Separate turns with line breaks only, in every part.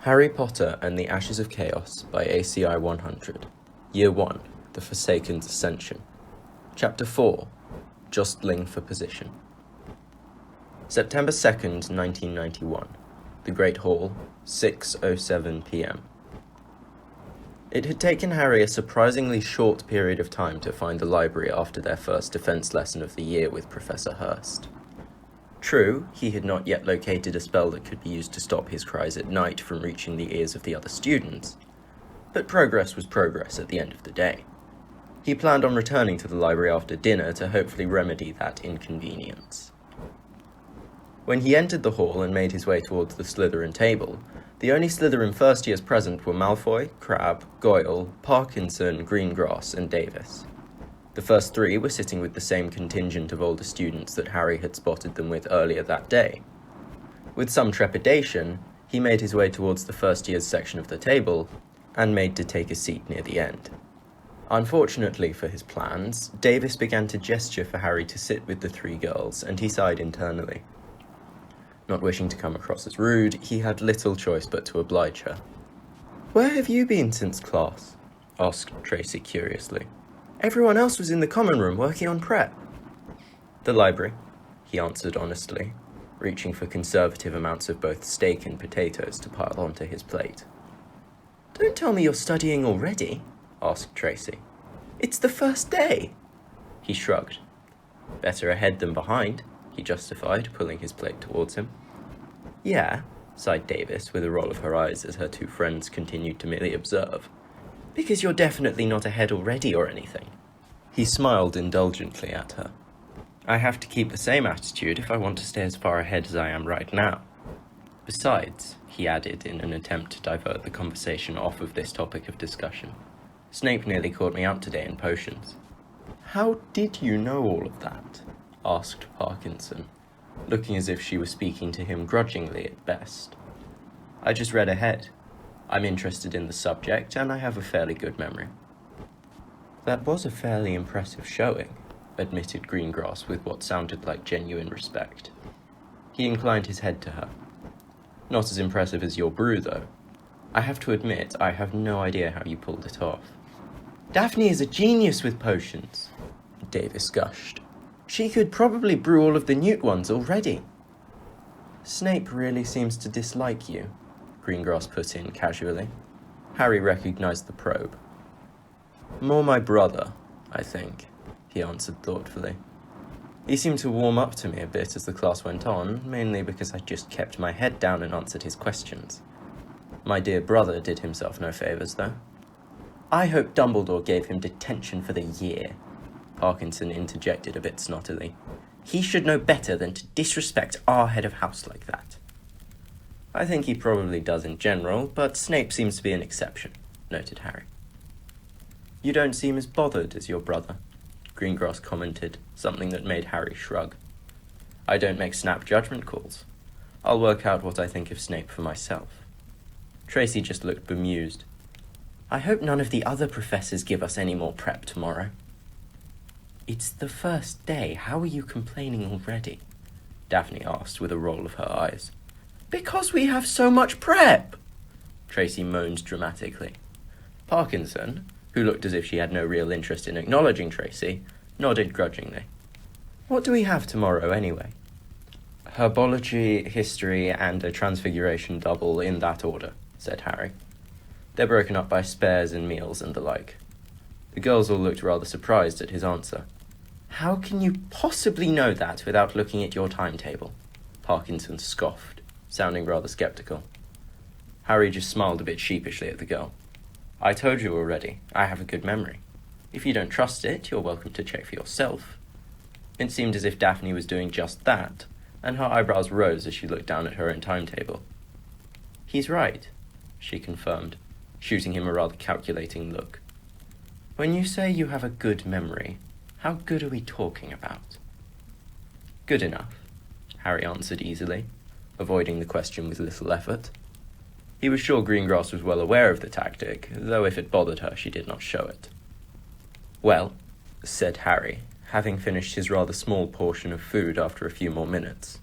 Harry Potter and the Ashes of Chaos by ACI 100. Year 1, The Forsaken's Ascension. Chapter 4, Jostling for Position. September 2nd, 1991. The Great Hall, 6:07 p.m. It had taken Harry a surprisingly short period of time to find the library after their first defense lesson of the year with Professor Hurst. True, he had not yet located a spell that could be used to stop his cries at night from reaching the ears of the other students, but progress was progress at the end of the day. He planned on returning to the library after dinner to hopefully remedy that inconvenience. When he entered the hall and made his way towards the Slytherin table, the only Slytherin first years present were Malfoy, Crabbe, Goyle, Parkinson, Greengrass, and Davis. The first three were sitting with the same contingent of older students that Harry had spotted them with earlier that day. With some trepidation, he made his way towards the first year's section of the table, and made to take a seat near the end. Unfortunately for his plans, Davis began to gesture for Harry to sit with the three girls, and he sighed internally. Not wishing to come across as rude, he had little choice but to oblige her. "Where have you been since class?" asked Tracy curiously. "Everyone else was in the common room working on prep." "The library," he answered honestly, reaching for conservative amounts of both steak and potatoes to pile onto his plate. "Don't tell me you're studying already," asked Tracy. "It's the first day." He shrugged. "Better ahead than behind," he justified, pulling his plate towards him. "Yeah," sighed Davis, with a roll of her eyes as her two friends continued to merely observe. "Because you're definitely not ahead already or anything." He smiled indulgently at her. "I have to keep the same attitude if I want to stay as far ahead as I am right now. Besides," he added in an attempt to divert the conversation off of this topic of discussion, "Snape nearly caught me out today in potions." "How did you know all of that?" asked Parkinson, looking as if she were speaking to him grudgingly at best. "I just read ahead. I'm interested in the subject, and I have a fairly good memory." "That was a fairly impressive showing," admitted Greengrass with what sounded like genuine respect. He inclined his head to her. "Not as impressive as your brew, though. I have to admit, I have no idea how you pulled it off." "Daphne is a genius with potions," Davis gushed. "She could probably brew all of the Newt ones already." "Snape really seems to dislike you," Greengrass put in casually. Harry recognized the probe. "More my brother, I think," he answered thoughtfully. "He seemed to warm up to me a bit as the class went on, mainly because I just kept my head down and answered his questions. My dear brother did himself no favors, though." "I hope Dumbledore gave him detention for the year," Parkinson interjected a bit snottily. "He should know better than to disrespect our head of house like that." "I think he probably does in general, but Snape seems to be an exception," noted Harry. "You don't seem as bothered as your brother," Greengrass commented, something that made Harry shrug. "I don't make snap judgment calls. I'll work out what I think of Snape for myself." Tracy just looked bemused. "I hope none of the other professors give us any more prep tomorrow." "It's the first day. How are you complaining already?" Daphne asked with a roll of her eyes. "Because we have so much prep!" Tracy moaned dramatically. Parkinson, who looked as if she had no real interest in acknowledging Tracy, nodded grudgingly. "What do we have tomorrow, anyway?" "Herbology, history, and a transfiguration double in that order," said Harry. "They're broken up by spares and meals and the like." The girls all looked rather surprised at his answer. "How can you possibly know that without looking at your timetable?" Parkinson scoffed, sounding rather skeptical. Harry just smiled a bit sheepishly at the girl. "I told you already, I have a good memory. If you don't trust it, you're welcome to check for yourself." It seemed as if Daphne was doing just that, and her eyebrows rose as she looked down at her own timetable. "He's right," she confirmed, shooting him a rather calculating look. "When you say you have a good memory, how good are we talking about?" "Good enough," Harry answered easily, avoiding the question with little effort. He was sure Greengrass was well aware of the tactic, though if it bothered her, she did not show it. "Well," said Harry, having finished his rather small portion of food after a few more minutes,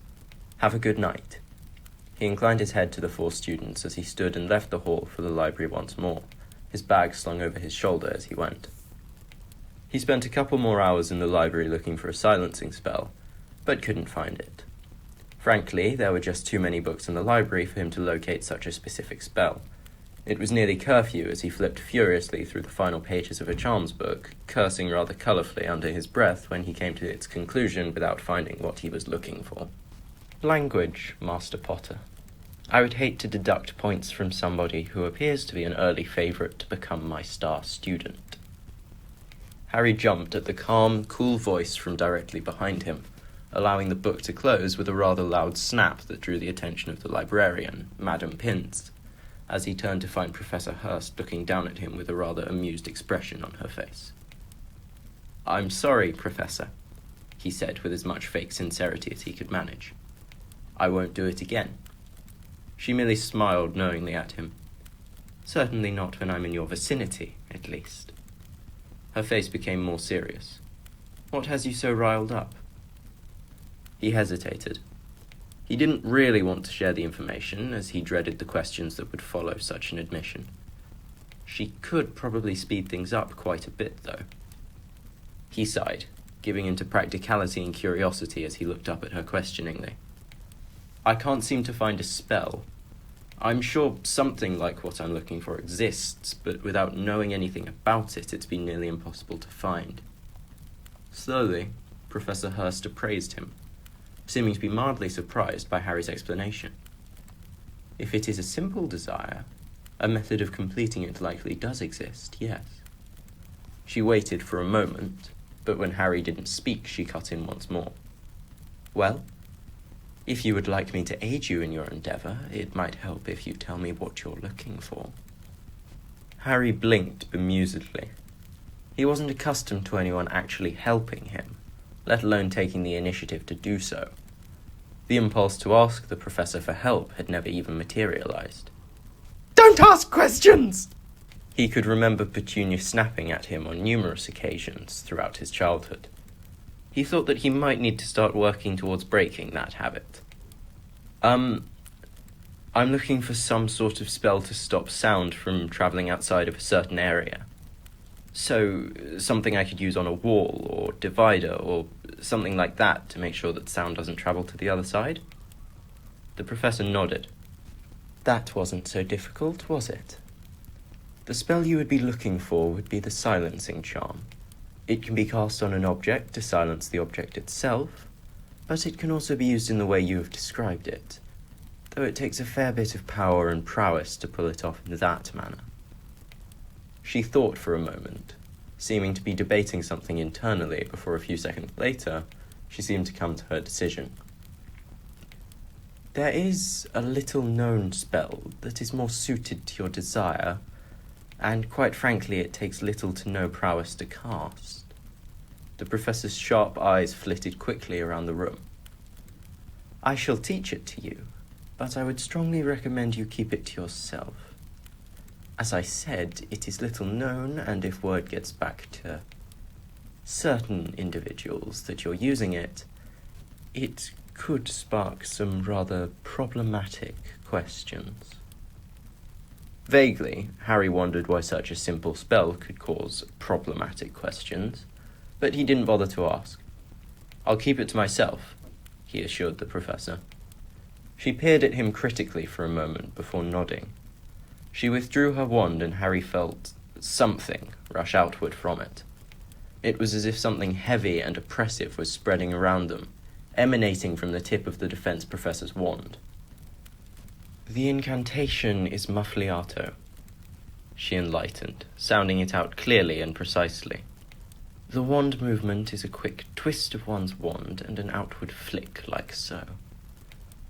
"have a good night." He inclined his head to the 4 students as he stood and left the hall for the library once more, his bag slung over his shoulder as he went. He spent a couple more hours in the library looking for a silencing spell, but couldn't find it. Frankly, there were just too many books in the library for him to locate such a specific spell. It was nearly curfew as he flipped furiously through the final pages of a charms book, cursing rather colourfully under his breath when he came to its conclusion without finding what he was looking for. Language, Master Potter. I would hate to deduct points from somebody who appears to be an early favourite to become my star student. Harry jumped at the calm, cool voice from directly behind him, allowing the book to close with a rather loud snap that drew the attention of the librarian, Madame Pince, as he turned to find Professor Hurst looking down at him with a rather amused expression on her face. "I'm sorry, Professor," he said with as much fake sincerity as he could manage. "I won't do it again." She merely smiled knowingly at him. "Certainly not when I'm in your vicinity, at least." Her face became more serious. "What has you so riled up?" He hesitated. He didn't really want to share the information, as he dreaded the questions that would follow such an admission. She could probably speed things up quite a bit, though. He sighed, giving into practicality and curiosity as he looked up at her questioningly. "I can't seem to find a spell. I'm sure something like what I'm looking for exists, but without knowing anything about it, it's been nearly impossible to find." Slowly, Professor Hurst appraised him, seeming to be mildly surprised by Harry's explanation. "If it is a simple desire, a method of completing it likely does exist, yes." She waited for a moment, but when Harry didn't speak, she cut in once more. "Well, if you would like me to aid you in your endeavour, it might help if you tell me what you're looking for." Harry blinked bemusedly. He wasn't accustomed to anyone actually helping him, let alone taking the initiative to do so. The impulse to ask the professor for help had never even materialized. "Don't ask questions!" He could remember Petunia snapping at him on numerous occasions throughout his childhood. He thought that he might need to start working towards breaking that habit. I'm looking for some sort of spell to stop sound from travelling outside of a certain area. So, something I could use on a wall, or divider, or something like that to make sure that sound doesn't travel to the other side." The professor nodded. "That wasn't so difficult, was it? The spell you would be looking for would be the silencing charm. It can be cast on an object to silence the object itself, but it can also be used in the way you have described it, though it takes a fair bit of power and prowess to pull it off in that manner." She thought for a moment, seeming to be debating something internally before a few seconds later, she seemed to come to her decision. "There is a little-known spell that is more suited to your desire, and quite frankly it takes little to no prowess to cast." The professor's sharp eyes flitted quickly around the room. "I shall teach it to you, but I would strongly recommend you keep it to yourself. As I said, it is little known, and if word gets back to certain individuals that you're using it, it could spark some rather problematic questions." Vaguely, Harry wondered why such a simple spell could cause problematic questions, but he didn't bother to ask. "I'll keep it to myself," he assured the professor. She peered at him critically for a moment before nodding. She withdrew her wand and Harry felt something rush outward from it. It was as if something heavy and oppressive was spreading around them, emanating from the tip of the defense professor's wand. "The incantation is MacLeod," she enlightened, sounding it out clearly and precisely. "The wand movement is a quick twist of one's wand and an outward flick like so."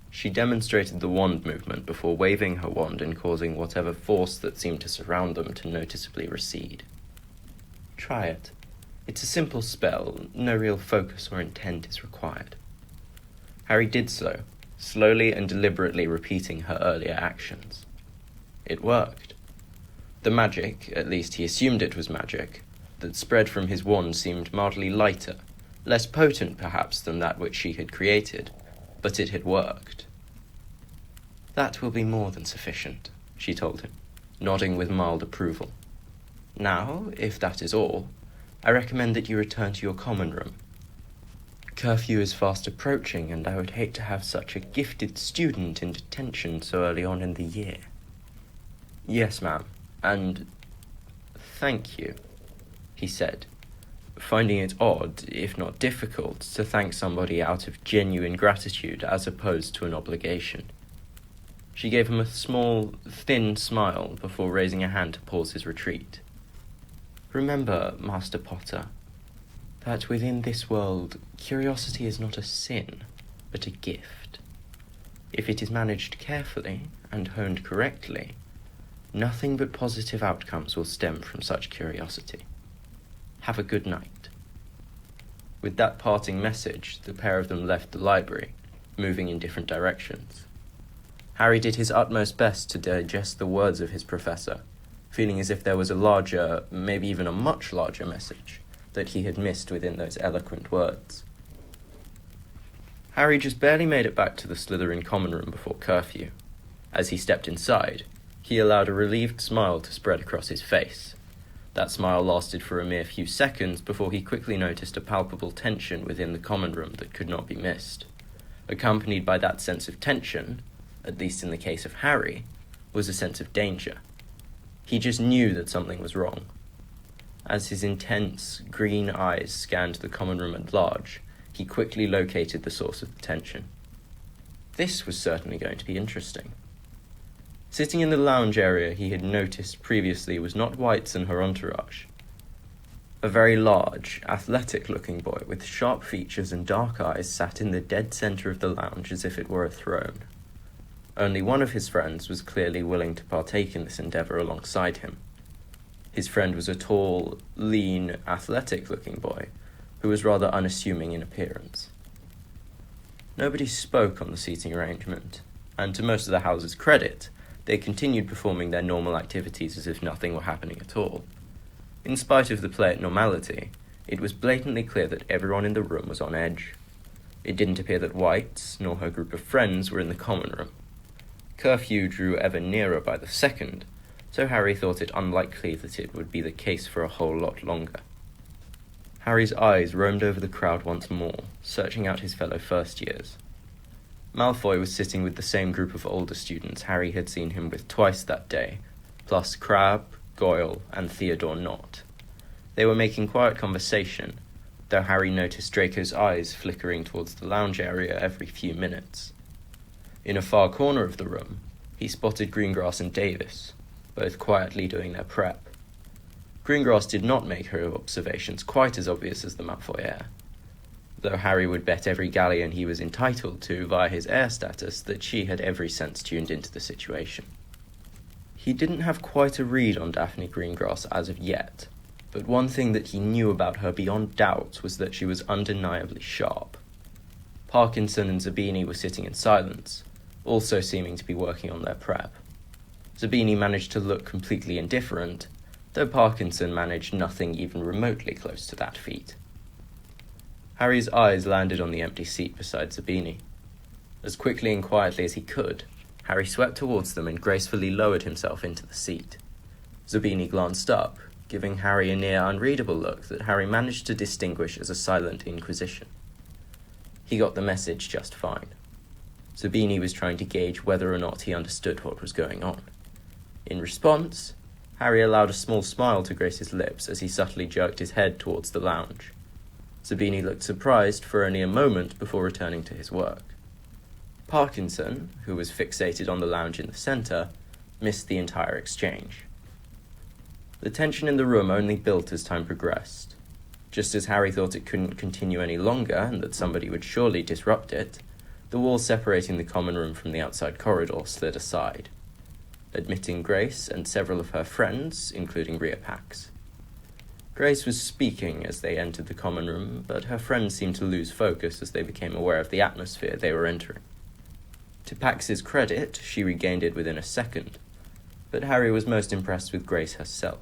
She demonstrated the wand movement before waving her wand and causing whatever force that seemed to surround them to noticeably recede. "Try it. It's a simple spell, no real focus or intent is required." Harry did so, slowly and deliberately repeating her earlier actions. It worked. The magic, at least he assumed it was magic, that spread from his wand seemed mildly lighter, less potent perhaps than that which she had created, but it had worked. "That will be more than sufficient," she told him, nodding with mild approval. "Now, if that is all, I recommend that you return to your common room. Curfew is fast approaching, and I would hate to have such a gifted student in detention so early on in the year." "Yes, ma'am, and thank you," he said, finding it odd, if not difficult, to thank somebody out of genuine gratitude as opposed to an obligation. She gave him a small, thin smile before raising a hand to pause his retreat. "Remember, Master Potter, that within this world, curiosity is not a sin, but a gift. If it is managed carefully and honed correctly, nothing but positive outcomes will stem from such curiosity. Have a good night." With that parting message, the pair of them left the library, moving in different directions. Harry did his utmost best to digest the words of his professor, feeling as if there was a larger, maybe even a much larger message that he had missed within those eloquent words. Harry just barely made it back to the Slytherin common room before curfew. As he stepped inside, he allowed a relieved smile to spread across his face. That smile lasted for a mere few seconds before he quickly noticed a palpable tension within the common room that could not be missed. Accompanied by that sense of tension, at least in the case of Harry, was a sense of danger. He just knew that something was wrong. As his intense, green eyes scanned the common room at large, he quickly located the source of the tension. This was certainly going to be interesting. Sitting in the lounge area he had noticed previously was not Whites and her entourage. A very large, athletic-looking boy with sharp features and dark eyes sat in the dead center of the lounge as if it were a throne. Only one of his friends was clearly willing to partake in this endeavor alongside him. His friend was a tall, lean, athletic-looking boy who was rather unassuming in appearance. Nobody spoke on the seating arrangement, and to most of the house's credit, they continued performing their normal activities as if nothing were happening at all. In spite of the play at normality, it was blatantly clear that everyone in the room was on edge. It didn't appear that White, nor her group of friends, were in the common room. Curfew drew ever nearer by the second, so Harry thought it unlikely that it would be the case for a whole lot longer. Harry's eyes roamed over the crowd once more, searching out his fellow first-years. Malfoy was sitting with the same group of older students Harry had seen him with twice that day, plus Crabbe, Goyle, and Theodore Nott. They were making quiet conversation, though Harry noticed Draco's eyes flickering towards the lounge area every few minutes. In a far corner of the room, he spotted Greengrass and Davis, both quietly doing their prep. Greengrass did not make her observations quite as obvious as the Malfoy heir, though Harry would bet every galleon he was entitled to via his heir status that she had every sense tuned into the situation. He didn't have quite a read on Daphne Greengrass as of yet, but one thing that he knew about her beyond doubt was that she was undeniably sharp. Parkinson and Zabini were sitting in silence, also seeming to be working on their prep. Zabini managed to look completely indifferent, though Parkinson managed nothing even remotely close to that feat. Harry's eyes landed on the empty seat beside Zabini. As quickly and quietly as he could, Harry swept towards them and gracefully lowered himself into the seat. Zabini glanced up, giving Harry a near unreadable look that Harry managed to distinguish as a silent inquisition. He got the message just fine. Zabini was trying to gauge whether or not he understood what was going on. In response, Harry allowed a small smile to grace his lips as he subtly jerked his head towards the lounge. Zabini looked surprised for only a moment before returning to his work. Parkinson, who was fixated on the lounge in the center, missed the entire exchange. The tension in the room only built as time progressed. Just as Harry thought it couldn't continue any longer and that somebody would surely disrupt it, the wall separating the common room from the outside corridor slid aside, admitting Grace and several of her friends, including Rhea Pax. Grace was speaking as they entered the common room, but her friends seemed to lose focus as they became aware of the atmosphere they were entering. To Pax's credit, she regained it within a second, but Harry was most impressed with Grace herself.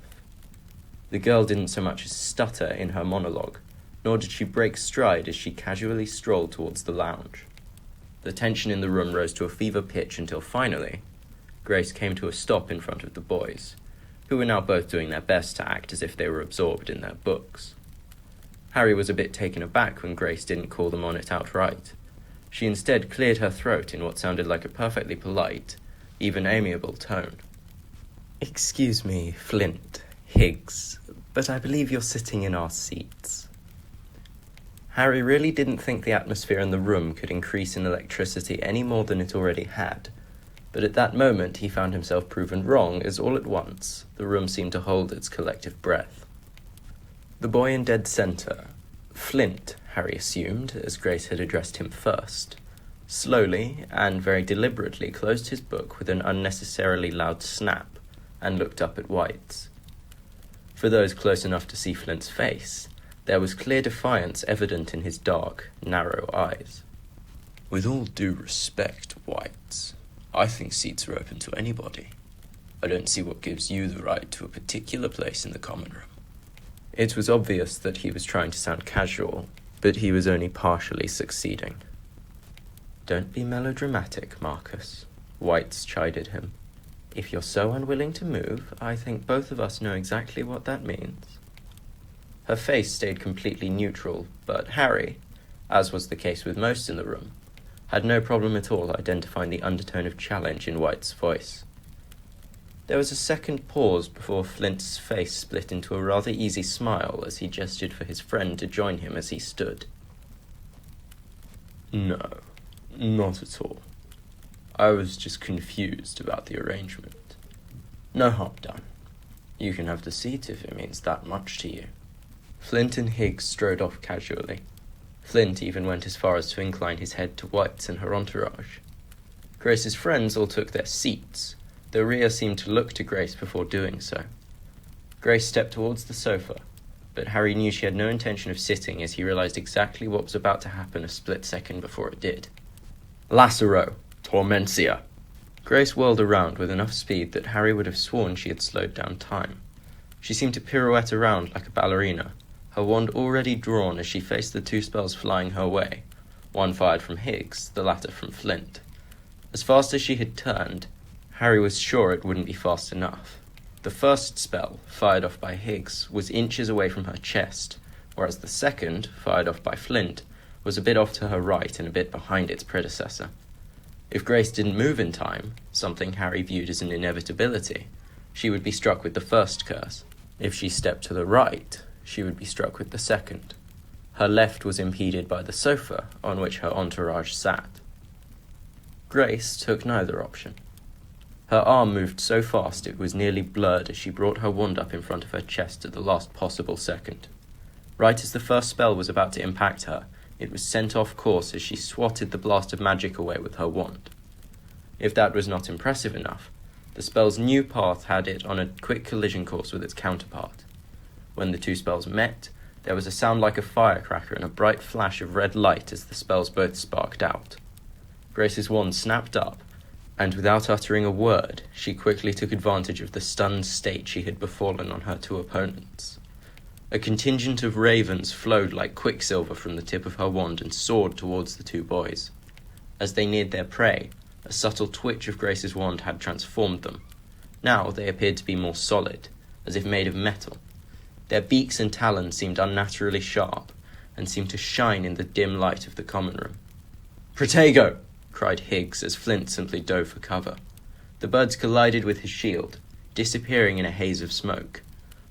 The girl didn't so much as stutter in her monologue, nor did she break stride as she casually strolled towards the lounge. The tension in the room rose to a fever pitch until finally, Grace came to a stop in front of the boys, who were now both doing their best to act as if they were absorbed in their books. Harry was a bit taken aback when Grace didn't call them on it outright. She instead cleared her throat in what sounded like a perfectly polite, even amiable tone. "Excuse me, Flint, Higgs, but I believe you're sitting in our seats." Harry really didn't think the atmosphere in the room could increase in electricity any more than it already had, but at that moment he found himself proven wrong, as all at once the room seemed to hold its collective breath. The boy in dead centre, Flint, Harry assumed, as Grace had addressed him first, slowly and very deliberately closed his book with an unnecessarily loud snap and looked up at White's. For those close enough to see Flint's face, there was clear defiance evident in his dark, narrow eyes. "With all due respect, White, I think seats are open to anybody. I don't see what gives you the right to a particular place in the common room." It was obvious that he was trying to sound casual, but he was only partially succeeding. "Don't be melodramatic, Marcus," Whites chided him. "If you're so unwilling to move, I think both of us know exactly what that means." Her face stayed completely neutral, but Harry, as was the case with most in the room, had no problem at all identifying the undertone of challenge in White's voice. There was a second pause before Flint's face split into a rather easy smile as he gestured for his friend to join him as he stood. "No, not at all. I was just confused about the arrangement. No harm done. You can have the seat if it means that much to you." Flint and Higgs strode off casually. Flint even went as far as to incline his head to White's and her entourage. Grace's friends all took their seats, though Rhea seemed to look to Grace before doing so. Grace stepped towards the sofa, but Harry knew she had no intention of sitting as he realized exactly what was about to happen a split second before it did. "Lacero! Tormentia!" Grace whirled around with enough speed that Harry would have sworn she had slowed down time. She seemed to pirouette around like a ballerina, her wand already drawn as she faced the two spells flying her way, one fired from Higgs, the latter from Flint. As fast as she had turned, Harry was sure it wouldn't be fast enough. The first spell, fired off by Higgs, was inches away from her chest, whereas the second, fired off by Flint, was a bit off to her right and a bit behind its predecessor. If Grace didn't move in time, something Harry viewed as an inevitability, she would be struck with the first curse. If she stepped to the right, she would be struck with the second. Her left was impeded by the sofa on which her entourage sat. Grace took neither option. Her arm moved so fast it was nearly blurred as she brought her wand up in front of her chest at the last possible second. Right as the first spell was about to impact her, it was sent off course as she swatted the blast of magic away with her wand. If that was not impressive enough, the spell's new path had it on a quick collision course with its counterpart. When the two spells met, there was a sound like a firecracker and a bright flash of red light as the spells both sparked out. Grace's wand snapped up, and without uttering a word, she quickly took advantage of the stunned state she had befallen on her two opponents. A contingent of ravens flowed like quicksilver from the tip of her wand and soared towards the two boys. As they neared their prey, a subtle twitch of Grace's wand had transformed them. Now they appeared to be more solid, as if made of metal. Their beaks and talons seemed unnaturally sharp, and seemed to shine in the dim light of the common room. "Protego!" cried Higgs as Flint simply dove for cover. The birds collided with his shield, disappearing in a haze of smoke.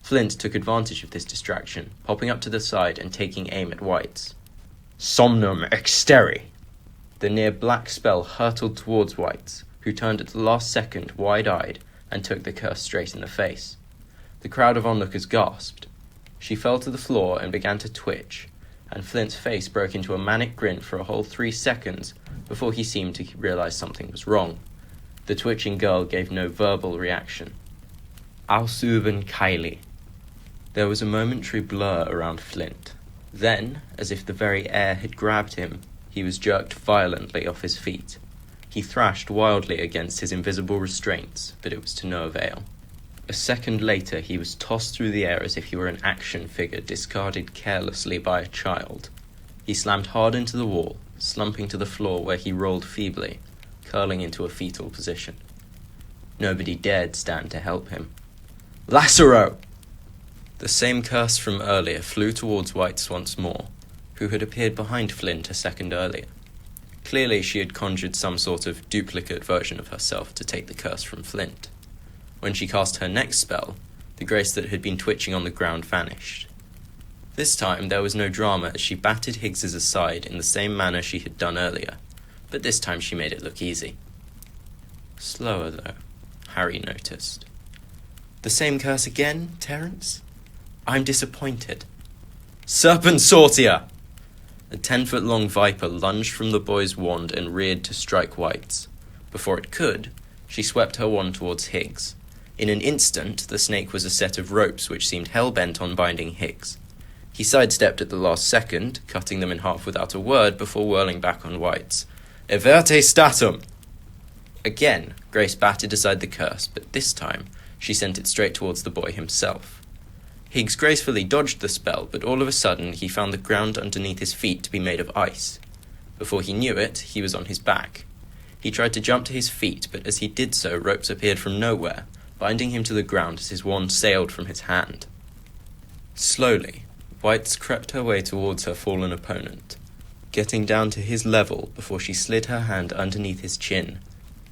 Flint took advantage of this distraction, popping up to the side and taking aim at White's. "Somnum exteri!" The near black spell hurtled towards White's, who turned at the last second wide-eyed and took the curse straight in the face. The crowd of onlookers gasped. She fell to the floor and began to twitch, and Flint's face broke into a manic grin for a whole 3 seconds before he seemed to realize something was wrong. The twitching girl gave no verbal reaction. "Ausuben Kylie." There was a momentary blur around Flint. Then, as if the very air had grabbed him, he was jerked violently off his feet. He thrashed wildly against his invisible restraints, but it was to no avail. A second later, he was tossed through the air as if he were an action figure discarded carelessly by a child. He slammed hard into the wall, slumping to the floor where he rolled feebly, curling into a fetal position. Nobody dared stand to help him. Lacero! The same curse from earlier flew towards Whites once more, who had appeared behind Flint a second earlier. Clearly she had conjured some sort of duplicate version of herself to take the curse from Flint. When she cast her next spell, the Grace that had been twitching on the ground vanished. This time there was no drama as she batted Higgs's aside in the same manner she had done earlier, but this time she made it look easy. Slower, though, Harry noticed. The same curse again, Terence? I'm disappointed. Serpent Sortier! A 10-foot-long viper lunged from the boy's wand and reared to strike Whites. Before it could, she swept her wand towards Higgs. In an instant, the snake was a set of ropes which seemed hell-bent on binding Higgs. He sidestepped at the last second, cutting them in half without a word before whirling back on Whites. Everte statum! Again, Grace batted aside the curse, but this time she sent it straight towards the boy himself. Higgs gracefully dodged the spell, but all of a sudden he found the ground underneath his feet to be made of ice. Before he knew it, he was on his back. He tried to jump to his feet, but as he did so, ropes appeared from nowhere, binding him to the ground as his wand sailed from his hand. Slowly, Whites crept her way towards her fallen opponent, getting down to his level before she slid her hand underneath his chin,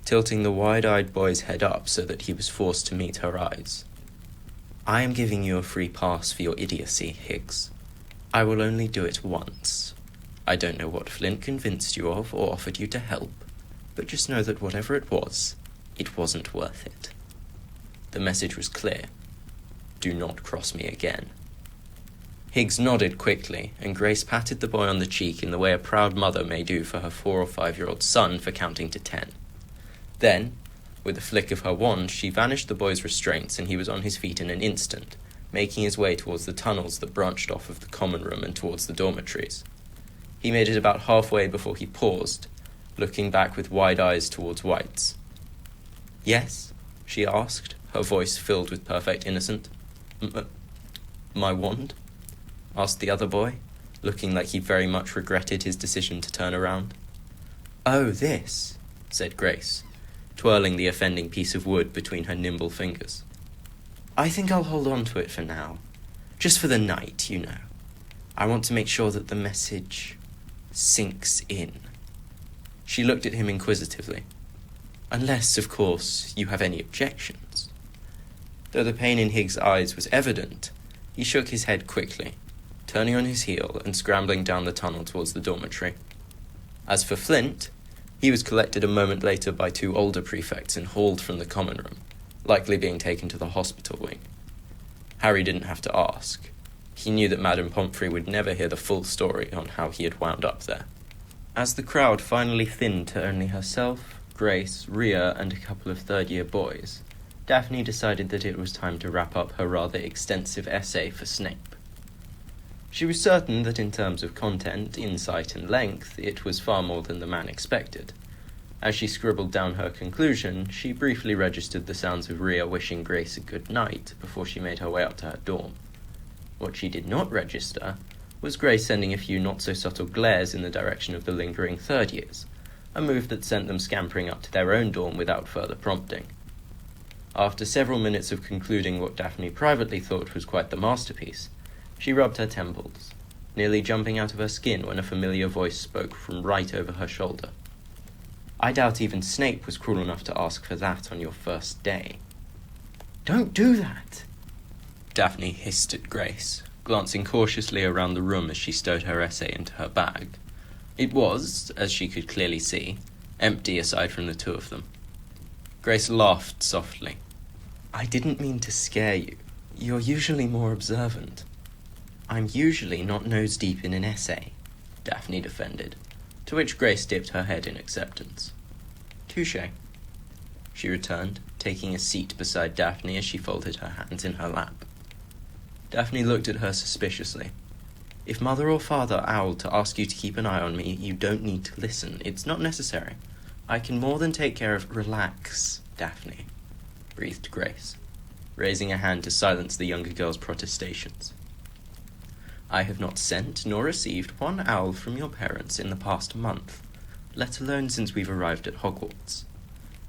tilting the wide-eyed boy's head up so that he was forced to meet her eyes. I am giving you a free pass for your idiocy, Higgs. I will only do it once. I don't know what Flint convinced you of or offered you to help, but just know that whatever it wasn't worth it. The message was clear. Do not cross me again. Higgs nodded quickly, and Grace patted the boy on the cheek in the way a proud mother may do for her 4 or 5-year-old son for counting to 10. Then, with a flick of her wand, she vanished the boy's restraints, and he was on his feet in an instant, making his way towards the tunnels that branched off of the common room and towards the dormitories. He made it about halfway before he paused, looking back with wide eyes towards Whites. Yes? She asked, her voice filled with perfect innocence. My wand? Asked the other boy, looking like he very much regretted his decision to turn around. Oh, this, said Grace, twirling the offending piece of wood between her nimble fingers. I think I'll hold on to it for now. Just for the night, you know. I want to make sure that the message sinks in. She looked at him inquisitively. Unless, of course, you have any objections. Though the pain in Higgs' eyes was evident, he shook his head quickly, turning on his heel and scrambling down the tunnel towards the dormitory. As for Flint, he was collected a moment later by 2 older prefects and hauled from the common room, likely being taken to the hospital wing. Harry didn't have to ask. He knew that Madame Pomfrey would never hear the full story on how he had wound up there. As the crowd finally thinned to only herself, Grace, Rhea, and a couple of third-year boys, Daphne decided that it was time to wrap up her rather extensive essay for Snape. She was certain that in terms of content, insight, and length, it was far more than the man expected. As she scribbled down her conclusion, she briefly registered the sounds of Rhea wishing Grace a good night before she made her way up to her dorm. What she did not register was Grace sending a few not-so-subtle glares in the direction of the lingering third years, a move that sent them scampering up to their own dorm without further prompting. After several minutes of concluding what Daphne privately thought was quite the masterpiece, she rubbed her temples, nearly jumping out of her skin when a familiar voice spoke from right over her shoulder. I doubt even Snape was cruel enough to ask for that on your first day. Don't do that! Daphne hissed at Grace, glancing cautiously around the room as she stowed her essay into her bag. It was, as she could clearly see, empty aside from the 2 of them. Grace laughed softly. I didn't mean to scare you. You're usually more observant. I'm usually not nose-deep in an essay, Daphne defended, to which Grace dipped her head in acceptance. Touché, she returned, taking a seat beside Daphne as she folded her hands in her lap. Daphne looked at her suspiciously. If Mother or Father owled to ask you to keep an eye on me, you don't need to listen. It's not necessary. I can more than take care of— Relax, Daphne, breathed Grace, raising a hand to silence the younger girl's protestations. I have not sent nor received one owl from your parents in the past month, let alone since we've arrived at Hogwarts.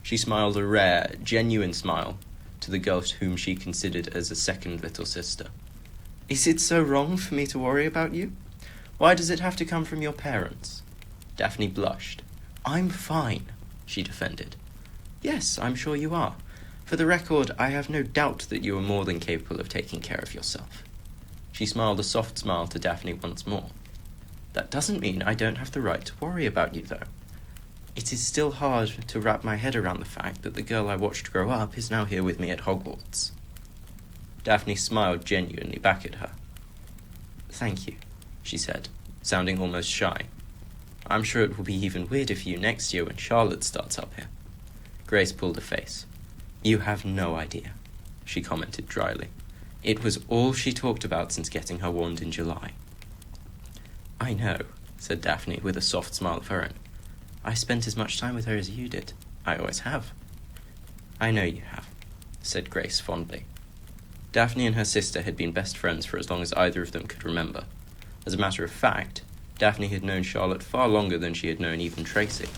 She smiled a rare, genuine smile to the girl whom she considered as a second little sister. Is it so wrong for me to worry about you? Why does it have to come from your parents? Daphne blushed. I'm fine, she defended. Yes, I'm sure you are. For the record, I have no doubt that you are more than capable of taking care of yourself. She smiled a soft smile to Daphne once more. That doesn't mean I don't have the right to worry about you, though. It is still hard to wrap my head around the fact that the girl I watched grow up is now here with me at Hogwarts. Daphne smiled genuinely back at her. Thank you, she said, sounding almost shy. I'm sure it will be even weirder for you next year when Charlotte starts up here. Grace pulled a face. You have no idea, she commented dryly. It was all she talked about since getting her wand in July. I know, said Daphne with a soft smile of her own. I spent as much time with her as you did. I always have. I know you have, said Grace fondly. Daphne and her sister had been best friends for as long as either of them could remember. As a matter of fact, Daphne had known Charlotte far longer than she had known even Tracy.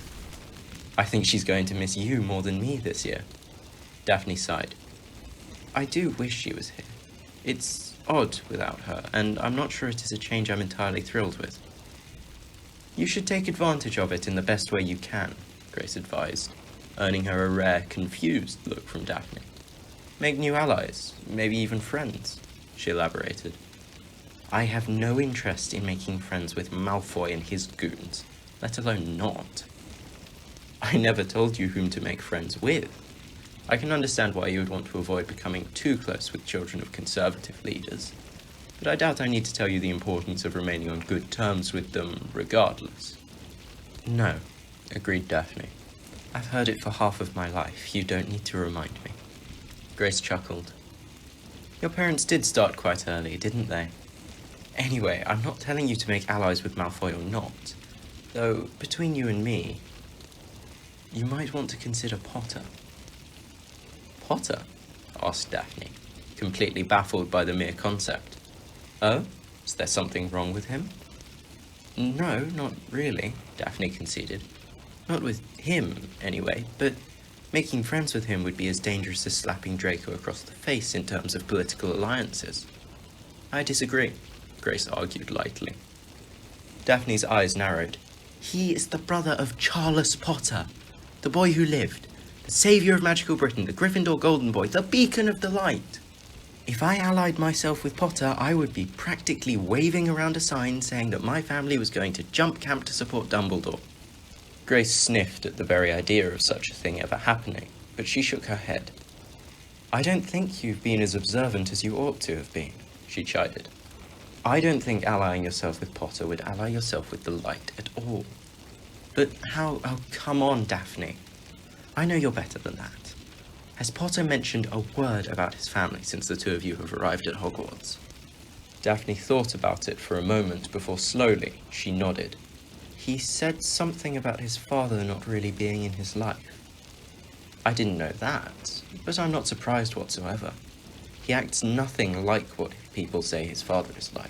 I think she's going to miss you more than me this year. Daphne sighed. I do wish she was here. It's odd without her, and I'm not sure it is a change I'm entirely thrilled with. You should take advantage of it in the best way you can, Grace advised, earning her a rare, confused look from Daphne. Make new allies, maybe even friends, she elaborated. I have no interest in making friends with Malfoy and his goons, let alone not. I never told you whom to make friends with. I can understand why you would want to avoid becoming too close with children of conservative leaders, but I doubt I need to tell you the importance of remaining on good terms with them regardless. No, agreed Daphne. I've heard it for half of my life. You don't need to remind me. Grace chuckled. Your parents did start quite early, didn't they? Anyway, I'm not telling you to make allies with Malfoy or not, though between you and me, you might want to consider Potter. Potter? Asked Daphne, completely baffled by the mere concept. Oh? Is there something wrong with him? No, not really, Daphne conceded. Not with him, anyway, but making friends with him would be as dangerous as slapping Draco across the face in terms of political alliances. I disagree, Grace argued lightly. Daphne's eyes narrowed. He is the brother of Charles Potter, the boy who lived, the saviour of magical Britain, the Gryffindor Golden Boy, the beacon of the light. If I allied myself with Potter, I would be practically waving around a sign saying that my family was going to jump camp to support Dumbledore. Grace sniffed at the very idea of such a thing ever happening, but she shook her head. I don't think you've been as observant as you ought to have been, she chided. I don't think allying yourself with Potter would ally yourself with the light at all. But how? Oh, come on, Daphne. I know you're better than that. Has Potter mentioned a word about his family since the two of you have arrived at Hogwarts? Daphne thought about it for a moment before slowly she nodded. He said something about his father not really being in his life. I didn't know that, but I'm not surprised whatsoever. He acts nothing like what people say his father is like.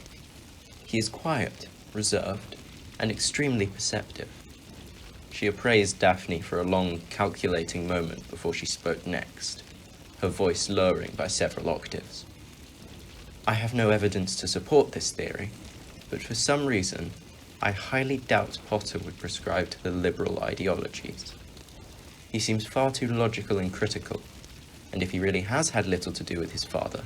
He is quiet, reserved, and extremely perceptive. She appraised Daphne for a long, calculating moment before she spoke next, her voice lowering by several octaves. I have no evidence to support this theory, but for some reason, I highly doubt Potter would prescribe to the liberal ideologies. He seems far too logical and critical, and if he really has had little to do with his father,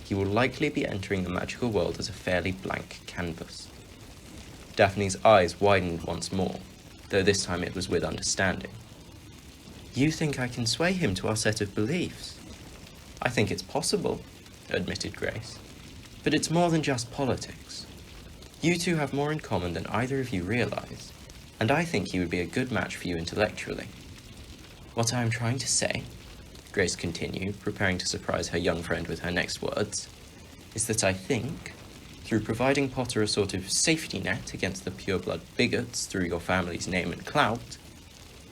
he will likely be entering the magical world as a fairly blank canvas. Daphne's eyes widened once more, though this time it was with understanding. You think I can sway him to our set of beliefs? I think it's possible, admitted Grace. But it's more than just politics. You two have more in common than either of you realize, and I think he would be a good match for you intellectually. What I am trying to say, Grace continued, preparing to surprise her young friend with her next words, is that I think, through providing Potter a sort of safety net against the pureblood bigots through your family's name and clout,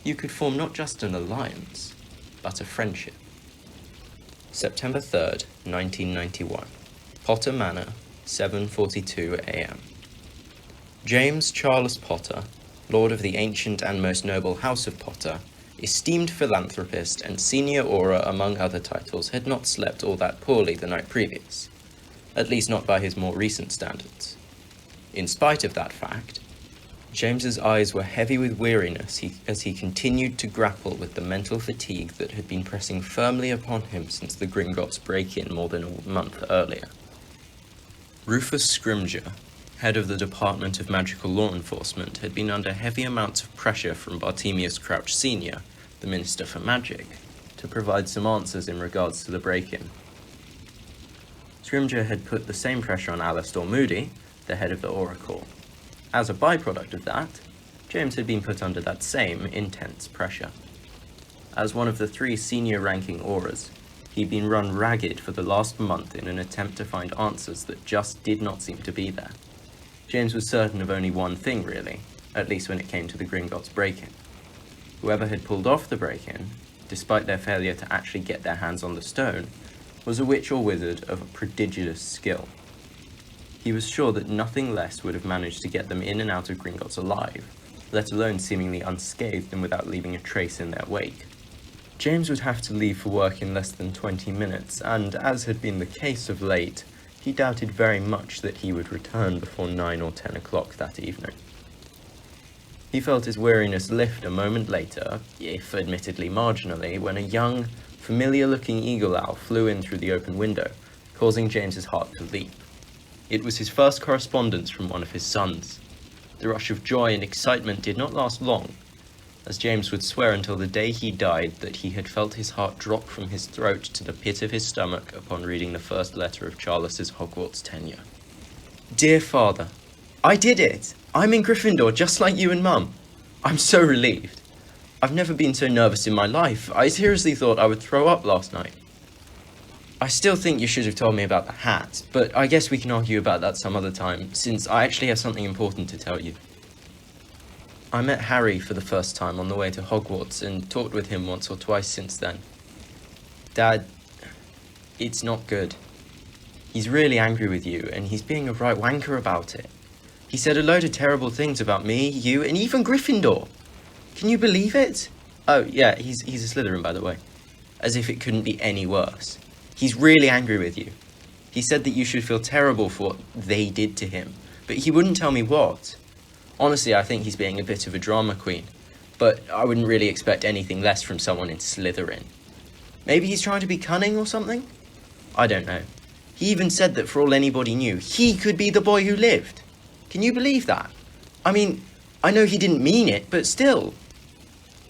you could form not just an alliance, but a friendship. September 3rd, 1991. Potter Manor, 7:42 a.m. James Charles Potter, Lord of the ancient and most noble House of Potter, esteemed philanthropist and senior aura among other titles, had not slept all that poorly the night previous, at least not by his more recent standards. In spite of that fact, James's eyes were heavy with weariness as he continued to grapple with the mental fatigue that had been pressing firmly upon him since the Gringotts break-in more than a month earlier. Rufus Scrimgeour, head of the Department of Magical Law Enforcement, had been under heavy amounts of pressure from Bartemius Crouch Sr., the Minister for Magic, to provide some answers in regards to the break-in. Scrimgeour had put the same pressure on Alastor Moody, the head of the Aura Corps. As a byproduct of that, James had been put under that same intense pressure. As one of the 3 senior-ranking auras, he'd been run ragged for the last month in an attempt to find answers that just did not seem to be there. James was certain of only one thing, really, at least when it came to the Gringotts break-in. Whoever had pulled off the break-in, despite their failure to actually get their hands on the stone, was a witch or wizard of prodigious skill. He was sure that nothing less would have managed to get them in and out of Gringotts alive, let alone seemingly unscathed and without leaving a trace in their wake. James would have to leave for work in less than 20 minutes, and as had been the case of late, he doubted very much that he would return before 9 or 10 o'clock that evening. He felt his weariness lift a moment later, if admittedly marginally, when a young, familiar-looking eagle owl flew in through the open window, causing James's heart to leap. It was his first correspondence from one of his sons. The rush of joy and excitement did not last long, as James would swear until the day he died that he had felt his heart drop from his throat to the pit of his stomach upon reading the first letter of Charles's Hogwarts tenure. Dear Father, I did it! I'm in Gryffindor just like you and Mum. I'm so relieved. I've never been so nervous in my life. I seriously thought I would throw up last night. I still think you should have told me about the hat, but I guess we can argue about that some other time, since I actually have something important to tell you. I met Harry for the first time on the way to Hogwarts and talked with him once or twice since then. Dad, it's not good. He's really angry with you, and he's being a right wanker about it. He said a load of terrible things about me, you, and even Gryffindor. Can you believe it? Oh, yeah, he's a Slytherin, by the way. As if it couldn't be any worse. He's really angry with you. He said that you should feel terrible for what they did to him, but he wouldn't tell me what. Honestly, I think he's being a bit of a drama queen, but I wouldn't really expect anything less from someone in Slytherin. Maybe he's trying to be cunning or something? I don't know. He even said that for all anybody knew, he could be the boy who lived. Can you believe that? I mean, I know he didn't mean it, but still.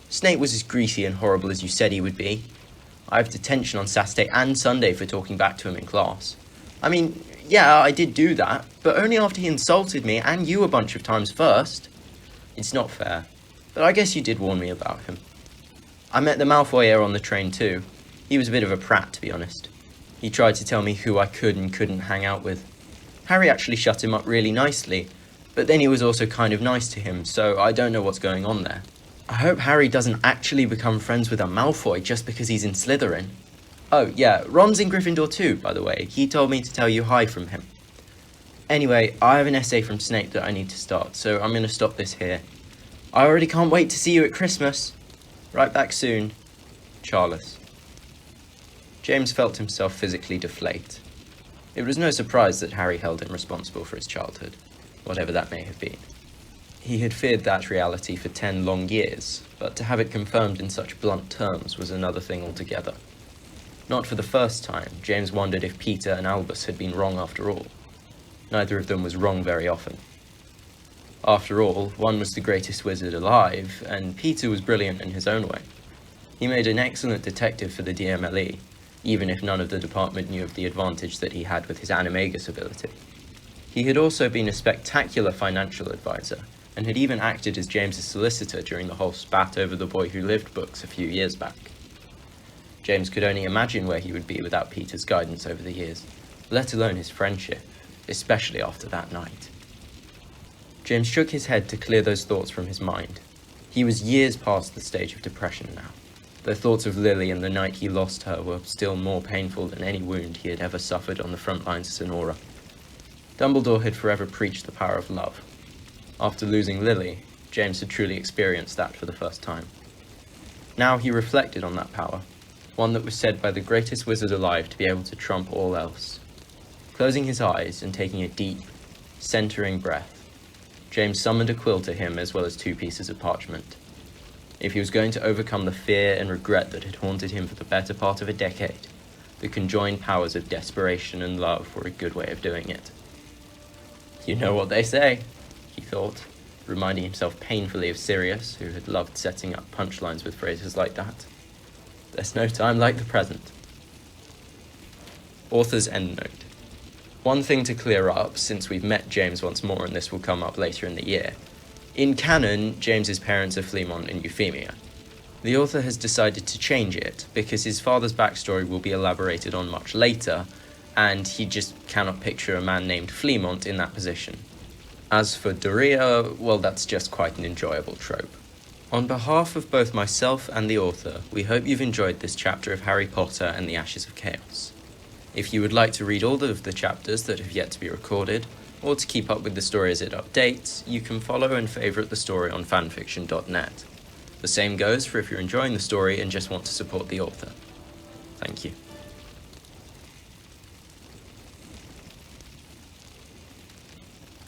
Snape was as greasy and horrible as you said he would be. I have detention on Saturday and Sunday for talking back to him in class. I mean, yeah, I did do that, but only after he insulted me and you a bunch of times first. It's not fair, but I guess you did warn me about him. I met the Malfoy heir on the train too. He was a bit of a prat, to be honest. He tried to tell me who I could and couldn't hang out with. Harry actually shut him up really nicely, but then he was also kind of nice to him, so I don't know what's going on there. I hope Harry doesn't actually become friends with a Malfoy just because he's in Slytherin. Oh, yeah, Ron's in Gryffindor too, by the way. He told me to tell you hi from him. Anyway, I have an essay from Snape that I need to start, so I'm going to stop this here. I already can't wait to see you at Christmas. Right back soon. Charles. James felt himself physically deflate. It was no surprise that Harry held him responsible for his childhood, whatever that may have been. He had feared that reality for 10 long years, but to have it confirmed in such blunt terms was another thing altogether. Not for the first time, James wondered if Peter and Albus had been wrong after all. Neither of them was wrong very often. After all, one was the greatest wizard alive, and Peter was brilliant in his own way. He made an excellent detective for the DMLE, even if none of the department knew of the advantage that he had with his animagus ability. He had also been a spectacular financial advisor, and had even acted as James's solicitor during the whole spat over The Boy Who Lived books a few years back. James could only imagine where he would be without Peter's guidance over the years, let alone his friendship, especially after that night. James shook his head to clear those thoughts from his mind. He was years past the stage of depression now. The thoughts of Lily and the night he lost her were still more painful than any wound he had ever suffered on the front lines as an Aura. Dumbledore had forever preached the power of love. After losing Lily, James had truly experienced that for the first time. Now he reflected on that power, one that was said by the greatest wizard alive to be able to trump all else. Closing his eyes and taking a deep, centering breath, James summoned a quill to him as well as 2 pieces of parchment. If he was going to overcome the fear and regret that had haunted him for the better part of a decade, the conjoined powers of desperation and love were a good way of doing it. You know what they say, he thought, reminding himself painfully of Sirius, who had loved setting up punchlines with phrases like that. There's no time like the present. Author's endnote. One thing to clear up, since we've met James once more and this will come up later in the year. In canon, James's parents are Fleamont and Euphemia. The author has decided to change it because his father's backstory will be elaborated on much later, and he just cannot picture a man named Fleamont in that position. As for Doria, well, that's just quite an enjoyable trope. On behalf of both myself and the author, we hope you've enjoyed this chapter of Harry Potter and the Ashes of Chaos. If you would like to read all of the chapters that have yet to be recorded, or to keep up with the story as it updates, you can follow and favourite the story on fanfiction.net. The same goes for if you're enjoying the story and just want to support the author. Thank you.